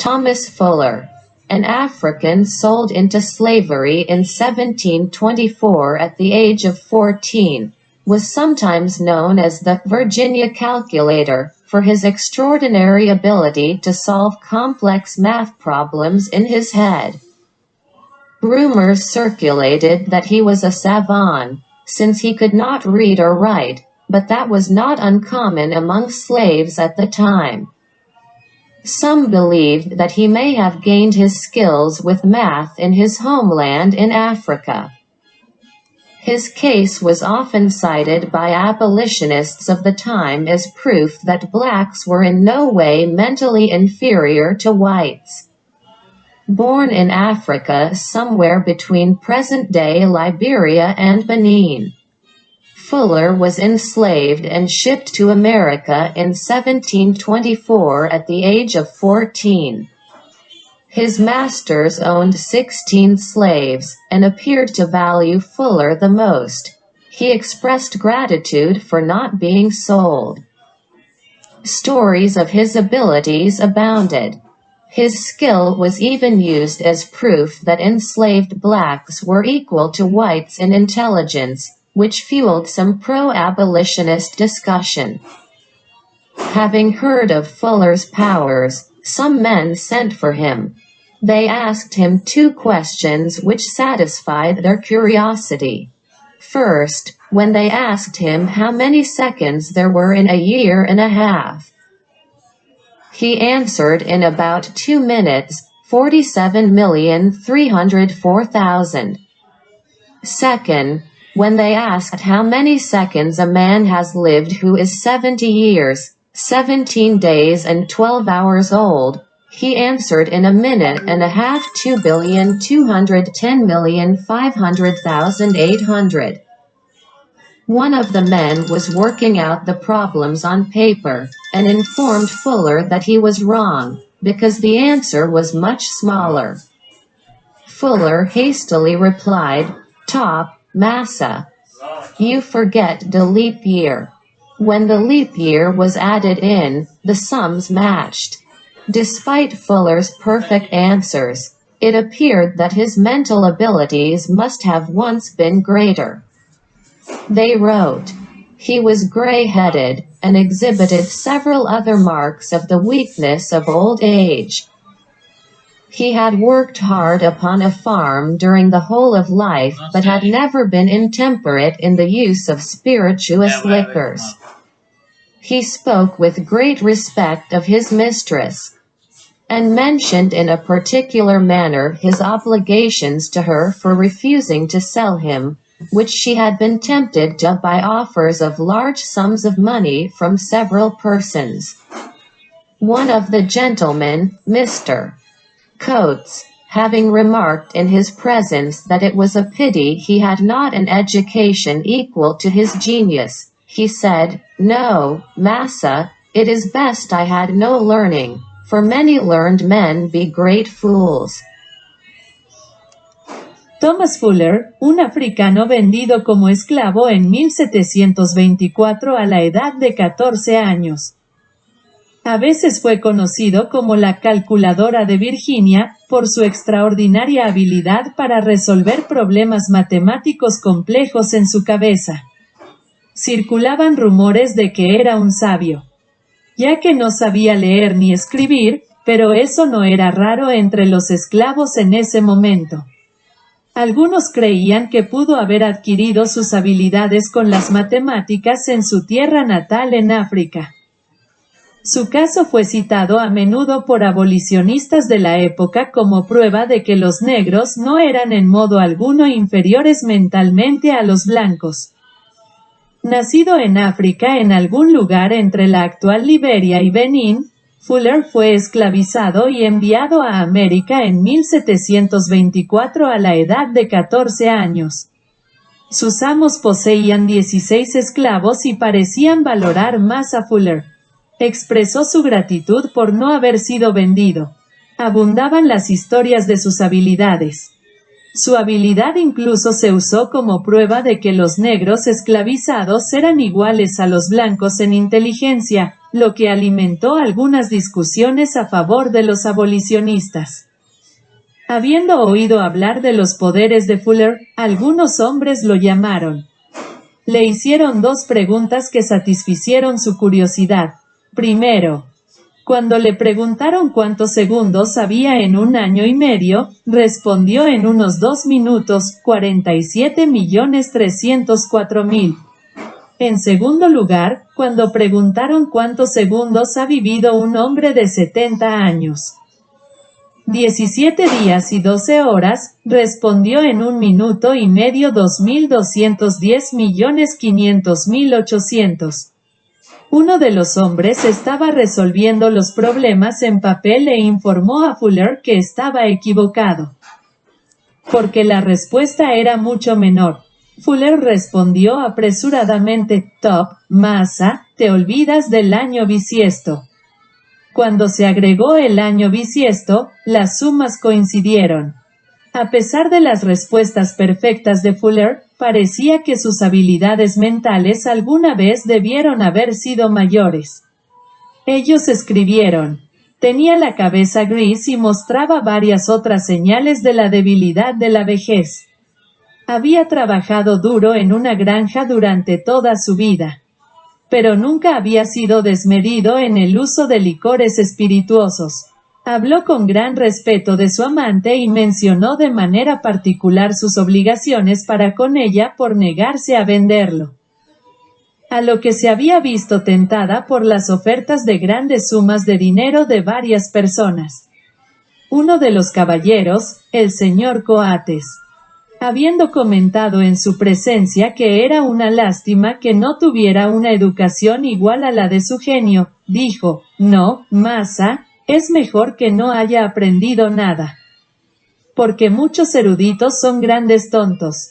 Thomas Fuller, an African sold into slavery in 1724 at the age of 14, was sometimes known as the Virginia Calculator for his extraordinary ability to solve complex math problems in his head. Rumors circulated that he was a savant, since he could not read or write, but that was not uncommon among slaves at the time. Some believed that he may have gained his skills with math in his homeland in Africa. His case was often cited by abolitionists of the time as proof that blacks were in no way mentally inferior to whites. Born in Africa somewhere between present-day Liberia and Benin, Fuller was enslaved and shipped to America in 1724 at the age of 14. His masters owned 16 slaves, and appeared to value Fuller the most. He expressed gratitude for not being sold. Stories of his abilities abounded. His skill was even used as proof that enslaved blacks were equal to whites in intelligence, which fueled some pro-abolitionist discussion. Having heard of Fuller's powers, some men sent for him. They asked him 2 questions which satisfied their curiosity. First, when they asked him how many seconds there were in a year and a half, he answered in about 2 minutes, 47,304,000. Second, when they asked how many seconds a man has lived who is 70 years, 17 days and 12 hours old, he answered in a minute and a half, 2,210,500,800. One of the men was working out the problems on paper, and informed Fuller that he was wrong, because the answer was much smaller. Fuller hastily replied, "Top, massa. You forget the leap year." When the leap year was added in, the sums matched. Despite Fuller's perfect answers, it appeared that his mental abilities must have once been greater. They wrote, he was gray-headed, and exhibited several other marks of the weakness of old age. He had worked hard upon a farm during the whole of life, but had never been intemperate in the use of spirituous liquors. He spoke with great respect of his mistress, and mentioned in a particular manner his obligations to her for refusing to sell him, which she had been tempted to by offers of large sums of money from several persons. One of the gentlemen, Mr. Coates, having remarked in his presence that it was a pity he had not an education equal to his genius, he said, "No, massa, it is best I had no learning, for many learned men be great fools." Thomas Fuller, un africano vendido como esclavo en 1724 a la edad de 14 años. A veces fue conocido como la calculadora de Virginia, por su extraordinaria habilidad para resolver problemas matemáticos complejos en su cabeza. Circulaban rumores de que era un sabio, ya que no sabía leer ni escribir, pero eso no era raro entre los esclavos en ese momento. Algunos creían que pudo haber adquirido sus habilidades con las matemáticas en su tierra natal en África. Su caso fue citado a menudo por abolicionistas de la época como prueba de que los negros no eran en modo alguno inferiores mentalmente a los blancos. Nacido en África en algún lugar entre la actual Liberia y Benín, Fuller fue esclavizado y enviado a América en 1724 a la edad de 14 años. Sus amos poseían 16 esclavos y parecían valorar más a Fuller. Expresó su gratitud por no haber sido vendido. Abundaban las historias de sus habilidades. Su habilidad incluso se usó como prueba de que los negros esclavizados eran iguales a los blancos en inteligencia, lo que alimentó algunas discusiones a favor de los abolicionistas. Habiendo oído hablar de los poderes de Fuller, algunos hombres lo llamaron. Le hicieron dos preguntas que satisficieron su curiosidad. Primero, cuando le preguntaron cuántos segundos había en un año y medio, respondió en unos 2 minutos, 47.304.000. En segundo lugar, cuando preguntaron cuántos segundos ha vivido un hombre de 70 años. 17 días y 12 horas, respondió en 1 minuto y medio 2.210.500.800. Uno de los hombres estaba resolviendo los problemas en papel e informó a Fuller que estaba equivocado, porque la respuesta era mucho menor. Fuller respondió apresuradamente, Top, masa, te olvidas del año bisiesto. Cuando se agregó el año bisiesto, las sumas coincidieron. A pesar de las respuestas perfectas de Fuller, parecía que sus habilidades mentales alguna vez debieron haber sido mayores. Ellos escribieron. Tenía la cabeza gris y mostraba varias otras señales de la debilidad de la vejez. Había trabajado duro en una granja durante toda su vida, pero nunca había sido desmedido en el uso de licores espirituosos. Habló con gran respeto de su amante y mencionó de manera particular sus obligaciones para con ella por negarse a venderlo. A lo que se había visto tentada por las ofertas de grandes sumas de dinero de varias personas. Uno de los caballeros, el señor Coates, habiendo comentado en su presencia que era una lástima que no tuviera una educación igual a la de su genio, dijo, no, masa, es mejor que no haya aprendido nada. Porque muchos eruditos son grandes tontos.